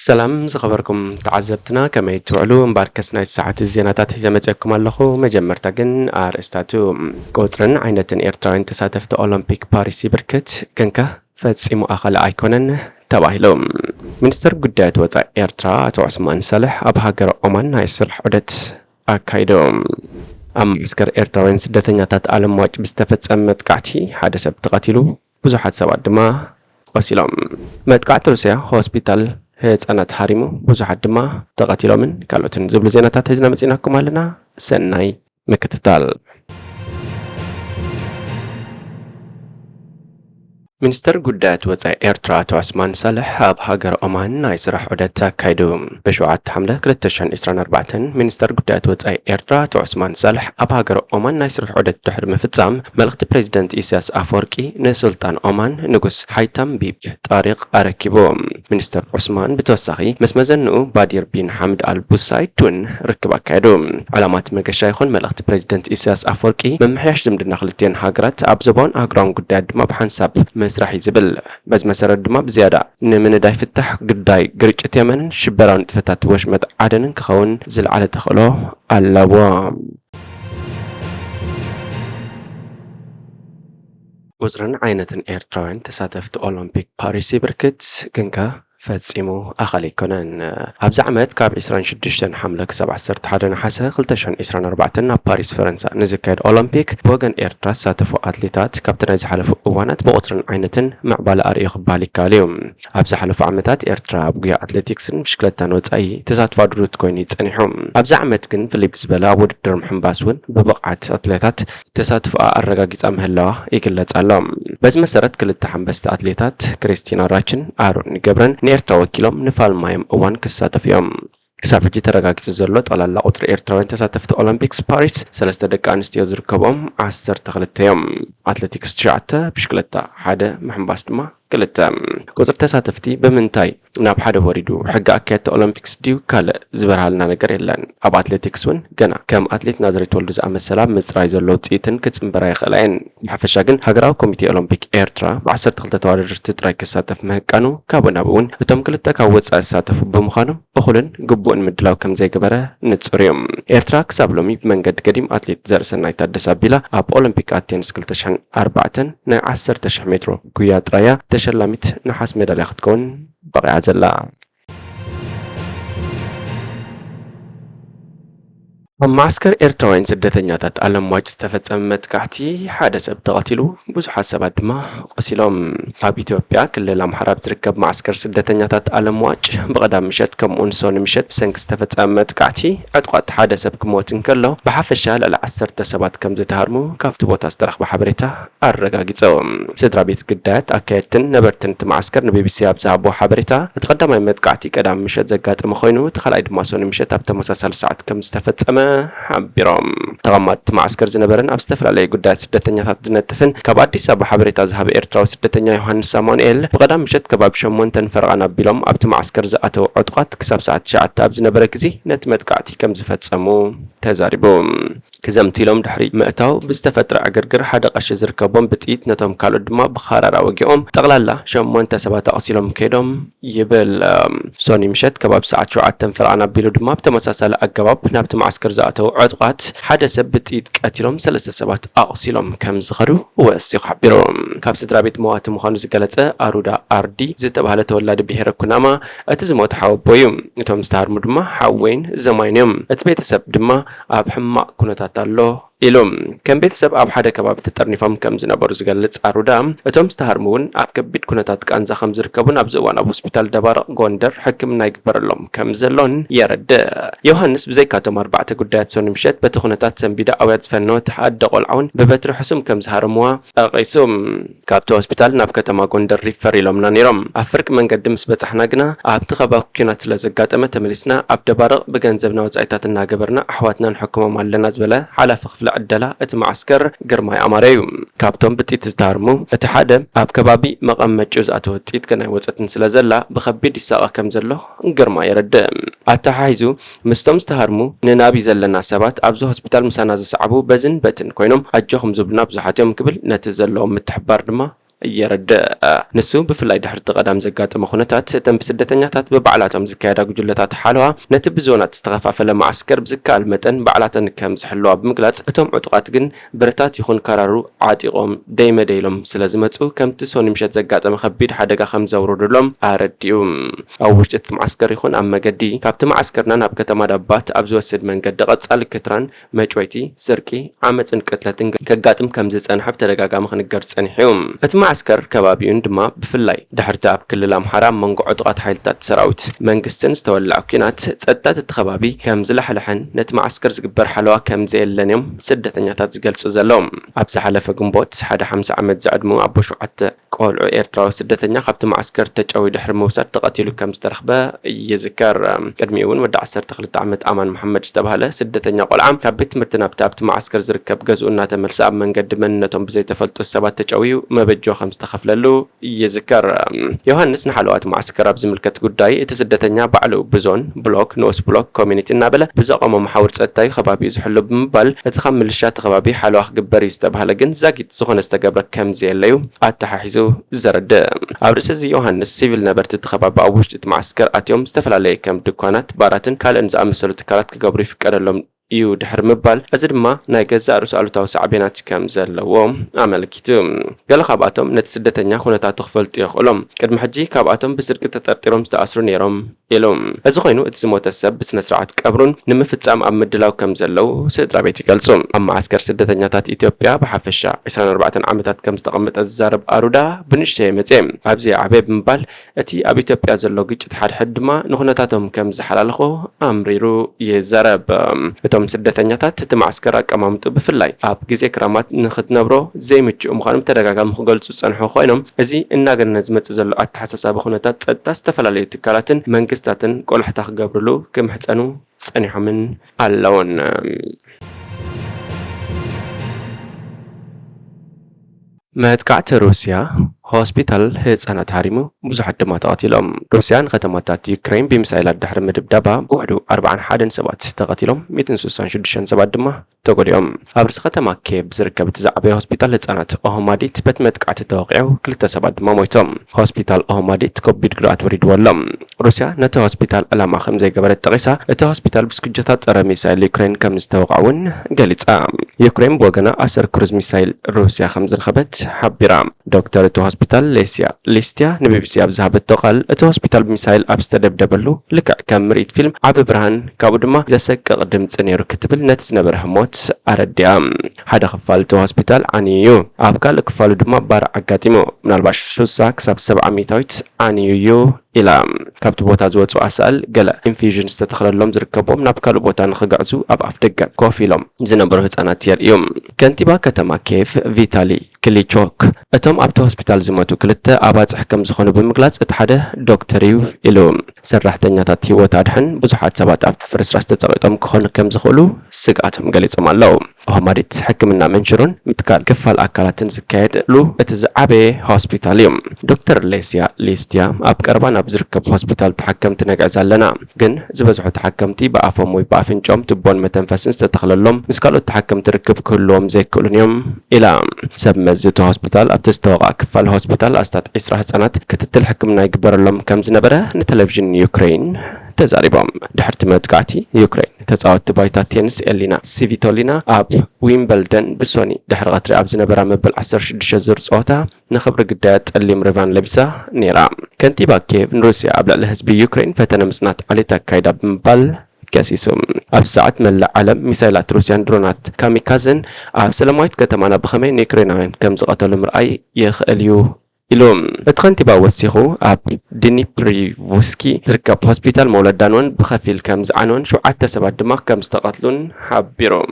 ሰላም ዝኸበርኩም ተዓዘብትና ከመይ ትውዕሉ እምባርከስና ሰዓት ዜናታት ሒዘ መጽአኩም ኣለኹ። መጀመርታ ግን ኣርእስታቱ ቁጽርን ዓይነትን ኤርትራውያን ተሳተፍቲ ኦሎምፒክ ፓሪስ ይብርክት ገንካ ፈጺሙ ኣኸለ ኣይኮነን ተባሂሎም ሚኒስትር ጉዳያት ወጻኢ ኤርትራ ኣቶ ዑስማን ሳልሕ ኣብ ሃገር ኦማን ናይ ስራሕ ዑደት ኣካይዶም። ኣብ ማዕስከር ኤርትራውያን ስደተኛታት ዓለም ዋጭ ብዝተፈጸመ መጥቃዕቲ ሓደ ሰብ ተቐቲሉ ብዙሓት ሰባት ድማ ቆሲሎም። መጥቃዕቲ ሩስያ ሆስፒታል ህፃናት ሃሪሙ ብዙሓት ድማ ተቐቲሎምን ካልኦትን ዝብሉ ዜናታት ሒዝና መጺናኩም ኣለና። ሰናይ ምክትታል። ሚኒስትር ጉዳያት ወጻኢ ኤርትራ ኣቶ ዑስማን ሳልሕ ኣብ ሃገር ኦማን ናይ ስራሕ ዑደት ኣካይዱ። ብ7 ሐምለ 2024 ሚኒስትር ጉዳያት ወጻኢ ኤርትራ ኣቶ ዑስማን ሳልሕ ኣብ ሃገር ኦማን ናይ ስራሕ ዑደት ድሕሪ ምፍጻም መልእኽቲ ፕሬዚደንት ኢሳያስ ኣፈወርቂ ንሱልጣን ኦማን ንጉስ ሃይታም ቢብ ጣሪቕ ኣረኪቦም። ሚኒስትር ዑስማን ብተወሳኺ ምስ መዘንኡ ባዲር ቢን ሓምድ ኣልቡሳይድ እውን ርክብ ኣካይዱ። ዓላማት መገሻ ይኹን መልእኽቲ ፕሬዚደንት ኢሳያስ ኣፈወርቂ ምምሕያሽ ዝምድና ክልቲአን ሃገራት ኣብ ዞባውን ኣህጉራውን ጉዳያት ድማ ብሓንሳብ መስራሕ ይዝብል። በዚ መሰረት ድማ ብዝያዳ ንምንዳይ ፍታሕ ጉዳይ ግርጭት የመንን ሽበራዊ ንጥፈታት ወሽመጥ ዓደንን ክኸውን ዝለዓለ ተኽእሎ ኣለዎ። ቁጽርን ዓይነትን ኤርትራውያን ተሳተፍቲ ኦሎምፒክ ፓሪስ ይብርክት ገንካ ፈጺሙ ኣኸለ ኣይኮነን። ኣብዚ ዓመት ካብ 26 ሐምለ ክሳብ 11 ነሓሰ 2024 ኣብ ፓሪስ ፈረንሳ ንዝካየድ ኦሎምፒክ ብወገን ኤርትራ ዝሳተፉ ኣትሌታት ካብቲ ናይ ዝሓለፉ እዋናት ብቁጽርን ዓይነትን ምዕባለ ኣርእዮ ክበሃል ይከኣል እዩ። ኣብ ዝሓለፉ ዓመታት ኤርትራ ኣብ ጉያ ኣትሌቲክስን ብሽክለታን ወጻኢ ተሳትፋ ድሩት ኮይኑ ይጸኒሑ። ኣብዚ ዓመት ግን ፍልይ ብዝበለ ኣብ ውድድር ምሕንባስ እውን ብብቕዓት ኣትሌታት ተሳትፎ ኣረጋጊጻ ምህላዋ ይግለጽ ኣሎ። በዚ መሰረት ክልተ ሓንበስቲ ኣትሌታት ክርስቲና ራችን ኣሮን ገብረን ኤርትራ ወኪሎም ንፋልማዮም እዋን ክሳተፉ እዮም። ክሳብ ሕጂ ተረጋጊጹ ዘሎ ጠቕላላ ቁጽሪ ኤርትራውያን ተሳተፍቲ ኦሎምፒክስ ፓሪስ 3 ደቂ ኣንስትዮ ዝርከቦም 12 እዮም። ኣትሌቲክስ 9፣ ብሽክለታ 1፣ ምሕንባስ ድማ 2። ቁጽሪ ተሳተፍቲ ብምንታይ ናብ ሓደ ወሪዱ ሕጊ ኣካየድቲ ኦሎምፒክስ ድዩ ካልእ ዝበርሃልና ነገር የለን። ኣብ ኣትሌቲክስ እውን ገና ከም ኣትሌት ናዝሬት ወልዱ ዝኣመሰላ ምጽራይ ዘሎ ውጽኢትን ክጽንበራ ይኽእላ እየን። ብሓፈሻ ግን ሃገራዊ ኮሚቴ ኦሎምፒክ ኤርትራ ብ12 ተወዳደርቲ ጥራይ ክሳተፍ ምህቃኑ ካብኡ ናብ እውን እቶም ክልተ ካብ ወጻኢ ዝሳተፉ ብምዃኖም እኹልን ግቡእን ምድላው ከም ዘይገበረ ንጹር እዩ። ኤርትራ ክሳብ ሎሚ ብመንገዲ ገዲም ኣትሌት ዘርእሰናይ ታደሰ ኣቢላ ኣብ ኦሎምፒክ ኣቴንስ 2004 ናይ 10,000 ሜትሮ ጉያ ጥራያ ተሸላሚት ነሓስ ሜዳልያ ክትከውን በቂዓ ዘላ። ኣብ ማዕስከር ኤርትራውያን ስደተኛታት ዓለም ዋጭ ዝተፈጸመ መጥቃዕቲ ሓደ ሰብ ተቐቲሉ ብዙሓት ሰባት ድማ ቆሲሎም። ኣብ ኢትዮጵያ ክልል ኣምሓራ ዝርከብ ማዕስከር ስደተኛታት ዓለም ዋጭ ብቐዳም ምሸት ከምኡውን ሶኒ ምሸት ብሰንኪ ዝተፈጸመ መጥቃዕቲ ዕጥቋት ሓደ ሰብ ክሞት እንከሎ ብሓፈሻ ልዕሊ 10 ሰባት ከም ዝተሃርሙ ካብቲ ቦታ ዝተረኽበ ሓበሬታ ኣረጋጊጾም። ስድራ ቤት ጉዳያት ኣካየድትን ነበርትን እቲ ማዕስከር ንቢቢሲ ኣብ ዝሃቦ ሓበሬታ እቲ ቀዳማይ መጥቃዕቲ ቀዳም ምሸት ዘጋጠመ ኮይኑ እቲ ካልኣይ ድማ ሶኒ ምሸት ኣብ ተመሳሳሊ ሰዓት ከም ዝተፈጸመ ሓቢሮም። ተቐማጢ ማዕስከር ዝነበረን ኣብ ዝተፈላለየ ጉዳያት ስደተኛታት ዝነጥፍን ካብ ኣዲስ ኣበባ ሓበሬታ ዝሃበ ኤርትራዊ ስደተኛ ዮሃንስ ሳሙኤል ብቐዳም ምሸት ከባቢ 8 ፈርቓን ኣቢሎም ኣብቲ ማዕስከር ዝኣተው ዕጡቓት ክሳብ ሰዓት 9 ኣብ ዝነበረ ግዜ ነቲ መጥቃዕቲ ከም ዝፈጸሙ ተዛሪቡ። ክዘምቱ ኢሎም ድሕሪ ምእታው ብዝተፈጥረ ዕግርግር ሓደ ቀሺ ዝርከቦም ብጥይት ነቶም ካልኦት ድማ ብኻራራ ወጊኦም ጠቕላላ 8 ሰባት ኣቕሲሎም ከይዶም ይብል። ሶኒ ምሸት ከባቢ ሰዓት 7 ፈርቓን ኣቢሉ ድማ ብተመሳሳሊ ኣገባብ ናብቲ ማዕስከር ዝኣተው ዕጡቓት ሓደ ሰብ ብጥይት ቀቲሎም 3 ሰባት ኣቕሲሎም ከም ዝኸዱ ወሲኹ ሓቢሩ። ካብ ስድራ ቤት መዋቲ ምዃኑ ዝገለጸ ኣሩዳ ኣርዲ ዝተባህለ ተወላዲ ብሄረ ኩናማ እቲ ዝሞት ሓወቦ እዩ። እቶም ዝተሃርሙ ድማ ሓወይን ዘማይን እዮም። እቲ ቤተሰብ ድማ ኣብ ሕማቕ ኩነታት ኣሎ ኢሎም ከም ቤተሰብ ኣብ ሓደ ከባቢ ተጠርኒፎም ከም ዝነበሩ ዝገልጽ ኣሩዳ እቶም ዝተሃርሙ እውን ኣብ ከቢድ ኩነታት ቃንዛ ከም ዝርከቡን ኣብዚ እዋን ኣብ ሆስፒታል ደባርቕ ጎንደር ሕክምና ይግበረሎም ከም ዘሎን የረድእ። ዮሃንስ ብዘይካቶም 4 ጉዳያት ሶኒ ምሸት በቲ ኩነታት ሰንቢዳ ኣውያት ዝፈነወት ሓደ ቆልዓውን ብበትሪ ሕሱም ከም ዝሃርምዋ ኣቂሱ። ካብቲ ሆስፒታል ናብ ከተማ ጎንደር ሪፈር ኢሎምና ነይሮም። ኣብ ፍርቂ መንገዲ ምስ በጻሕና ግና ኣብቲ ከባቢ ኩናት ስለ ዘጋጠመ ተመሊስና ኣብ ደባርቕ ብገንዘብና ወጻኢታት እናገበርና ኣሕዋትና ንሕክሞም ኣለና ዝበለ ሓላፊ ክፍለ ዕደላ እቲ ማዕስከር ግርማይ ኣማረ እዩ። ካብቶም ብጥይት ዝተሃርሙ እቲ ሓደ ኣብ ከባቢ መቐመጭ ዝኣተወ ጥይት ገና ወፀትን ስለ ዘላ ብከቢድ ይሳቐ ከም ዘሎ ግርማይ የረድእ። ኣተሓሒዙ ምስቶም ዝተሃርሙ ንናቢ ዘለና ሰባት ኣብዚ ሆስፒታል ምሳና ዝሰዓቡ በዝን በትን ኮይኖም ኣጆኹም ዝብሉና ብዙሓት እዮም ክብል ነቲ ዘለዎም ምትሕባር ድማ يرد نسو بفلاي دحر تقدم زقات مخونتات تم بسدتنياتات ببعلاتهم زكايدا جلتات حالها نتبزونات استغفافة معسكر بزكال متن بعلاتن كم زحلوها بمقلات اتهم عطقات جن برتات يخون كارارو عاتيقهم دايما دايلهم سلازمتو كم تسوني مشات زقات مخبيد حدقا خمزة ورودلهم ارديوم او وجدت معسكر يخون اما قدي كابت معسكرنا ناب كتما دبات ابزو السد من قد قد كتران مجويتي سركي عامت انكتلتن كقاتم كم زيسان حبت لقاقا مخنقر تسانحيوم اتمعسكر كبابيون دما بفلاي دحرتا بكل الامحارة منقو عطقات حيلتات سراوت منقستن ستولع كينات تصدات التخبابي كم زلحلحن نتمعسكر زقبر حلوة كم زي اللنيوم سدتنياتات زقلسو زلوم ابز حلفة قنبوت حدا 5 عمد زعدمو ابو شوعت قولعو ايرتراو سدتنيا خبت معسكر تجاوي دحر موساد تقاتلو كم سترخبه يذكر قدميون ودع 13 عمد امان محمد استبهله سدتنيا قلعام كبت مرتنا بتابت معسكر زركب قزونا تملس اب من قد منتهم بزي تفلتو السبات تجاوي ما بجو 5 تخفللو يذكر يوهنس نحلوات معسكر ابز ملكت قداي اتسدتنيا بعلو بزون بلوك نوس بلوك كوميونيتي نابله بزقمو محاور صدتاي خبابي زحلو بمبال اتخمل الشات خبابي حلو خبر يستبهله جن زاقيت زخون استقبر كم زي الليو اتححيزو زرد ابرسز يوهنس سيفل نبرت تخباب اوشت معسكر اتيوم استفلالي كم دكانات باراتن كال انز امسلو تكالات كقبري فكرلهم يو دحر مبال ازدما ناي ገዛ ርሱ አሉታው ሳዕቤናት ከም ዘለዎም አመልኪቱ ገለ ካብአቶም ነቲ ስደተኛ ኩነታት ተኽፈልጡ ይኽእሎም ቅድሚ ሕጂ ካብአቶም ብስርቂ ተጠርጢሮም ዝተኣስሩ ነይሮም ኢሎም እዚ ኮይኑ እቲ ዝሞተ ሰብ ብስነ ስርዓት ቀብሩን ንምፍጻም ኣብ ምድላው ከም ዘለው ስድራ ቤት ይገልጹ ኣብ ማዕስከር ስደተኛታት ኢትዮጵያ ብሓፈሻ 24 ዓመታት ከም ዝተቐመጠ ዝዛረብ ኣሩዳ ብንሽተይ መጽ ኣብዚ ዓበብ ምባል እቲ ኣብ ኢትዮጵያ ዘሎ ግጭት ሓድሕድ ድማ ንኹነታቶም ከም ዝሓላለኹ ኣምሪሩ ይዛረብ እቶም ስደተኛታት እቲ ማዕስከር አቀማምጡ ብፍላይ ኣብ ግዜ ክራማት ንኽትነብሮ ዘይምችኡ ምዃኖም ተደጋጋሚ ክገልጹ ጸንሑ ኮይኖም እዚ እናገነነ ዝመጽእ ዘሎ ኣተሓሳሳቢ ኩነታት ጸጥታ ዝተፈላለዩ ትካላትን መንግስታትን ቆልሕታ ክገብርሉ ክምሕፀኑ ጸኒሖምን ኣለውን መጥቃዕቲ ሩስያ ሆስፒታል ህፃናት ሃሪሙ ብዙሓት ድማ ተቐቲሎም ሩስያን ከተማታት ዩክሬን ብሚሳይላት ድሕሪ ምድብዳባ ብውሕዱ 41 ሰባት ተቐቲሎም 166 ሰባት ድማ ተጎዲኦም ኣብ ርዕሰ ከተማ ኬብ ዝርከብ ትዛዕበየ ሆስፒታል ህፃናት ኦሆማዲት በት መጥቃዕቲ ተወቂዑ 2 ሰባት ድማ ሞይቶም ሆስፒታል ኦሆማዲት ኮቪድ ጉድኣት ወሪድዎሎም ሩስያ ነቲ ሆስፒታል ዕላማ ከም ዘይገበረት ጠቂሳ እቲ ሆስፒታል ብስኩጀታት ፀረ ሚሳይል ዩክሬን ከም ዝተወቃውን ገሊፃ ዩክሬን ብወገና 10 ክሩዝ ሚሳይል ሩስያ ከም ዝረኸበት ሓቢራ ዶክተር እቲ ሆስፒታል ሊስትያ ንቢቢሲ ኣብ ዝሃበቶ ቃል እቲ ሆስፒታል ብሚሳይል ኣብ ዝተደብደበሉ ልክዕ ከም ምርኢት ፊልም ዓብ ብርሃን ካብኡ ድማ ዘሰቅቕ ድምፂ ነይሩ ክትብል ነቲ ዝነበረ ህሞት ኣረድያ ሓደ ክፋል እቲ ሆስፒታል ዓንዩ ኣብ ካልእ ክፋሉ ድማ ባር ኣጋጢሙ ምናልባሽ 60 ክሳብ 70 ሚታዊት ዓንዩ ኢላ ካብቲ ቦታ ዝወፁ ኣሳል ገለ ኢንፊዥን ዝተተኽለሎም ዝርከቦም ናብ ካልእ ቦታ ንኽጋዕዙ ኣብ ኣፍ ደገ ኮፍ ኢሎም ዝነበሩ ህፃናት የርእዩ ከንቲባ ከተማ ኬፍ ቪታሊ ክሊቾክ እቶም ኣብቲ ሆስፒታል ዝመቱ ክልተ ኣባፅሕ ከም ዝኾኑ ብምግላጽ እቲ ሓደ ዶክተር እዩ ኢሉ ሰራሕተኛታት ህይወት ኣድሕን ብዙሓት ሰባት ኣብቲ ፍርስራስ ተጸቂጦም ክኾኑ ከም ዝኽእሉ ስግኣቶም ገሊፆም ኣለዉ ኦሆማዲት ሕክምና መንሽሩን ምትካል ክፋል ኣካላትን ዝካየድሉ እቲ ዝዓበየ ሆስፒታል እዩ ዶክተር ሊስትያ ኣብ ቀረባ ናብ ዝርከብ ሆስፒታል ተሓከምቲ ነግዕዝ ኣለና ግን ዝበዝሑ ተሓከምቲ ብኣፎም ወይ ብኣፍንጮም ትቦን መተንፈስን ዝተተኽለሎም ምስ ካልኦት ተሓከምቲ ርክብ ክህልዎም ዘይክእሉን እዮም ኢላ ሰብ መዚ እቲ ሆስፒታል ኣብቲ ዝተወቕዐ ክፋል ሆስፒታል ኣስታት 20 ህፃናት ክትትል ሕክምና ይግበረሎም ከም ዝነበረ ንቴሌቭዥን ዩክሬን ተዛሪቦም ድሕርቲ መጥቃዕቲ ዩክሬን ተጻወትቲ ባይታ ቴኒስ ኤሊና ሲቪቶሊና ኣብ ዊምበልደን ብሶኒ ድሕሪ ቀትሪ ኣብ ዝነበራ መበል 16 ዙር ጸወታ ንኽብሪ ግዳያት ጸሊም ሪቫን ለቢሳ ነይራ ከንቲባ ኬቭ ንሩስያ ኣብ ልዕሊ ህዝቢ ዩክሬን ፈተነ ምጽናት ዓሌት ኣካይዳ ብምባል كاسيسوم أبساعت من العالم مثالات روسيان درونات كاميكازن أب سلامات كتمانا بخمين يوكرينيين كم زقتلهم رأي يخليو إلوم اتخنتي باوسيخو أب دينيبريفوسكي زركب هوسبيتال مولد دانون بخفيل كم زعنون شو عتا سبات دماغ كم استقتلون حبيروم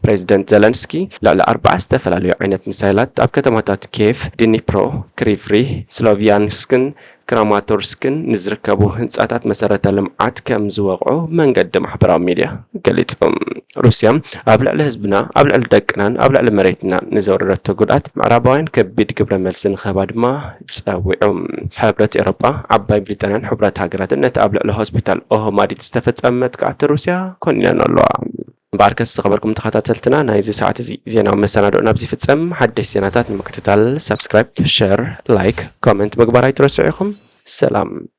بريزيدنت زيلنسكي لا 4 استفلاليو عينت مثالات أب كتماتات كيف دينيبرو كريفري سلوفيانسكن كراماتورسكن نزركبو هنصاتات مسارات لمعات كم زوقعو منقد محبراو ميديا قاليتهم روسيا ابلع لحزبنا ابلع لدقنان ابلع لمريتنا نزوررت غدات معرباوين كبيد قبل ملسن خبادما تصوعهم حبرت اوروبا عباي بريطانيا حبرت هاجرات نت ابلع لهوسبيتال اوهماديت استفصمت كعت روسيا كونيان الله باركس خبركم تخاتلتنا نايزي ساعة زينا ومستندو نبزي فتصم حدث زيناتات مكتتال سبسكرايب شير لايك كومنت مقبراي ترسعيكم. سلام.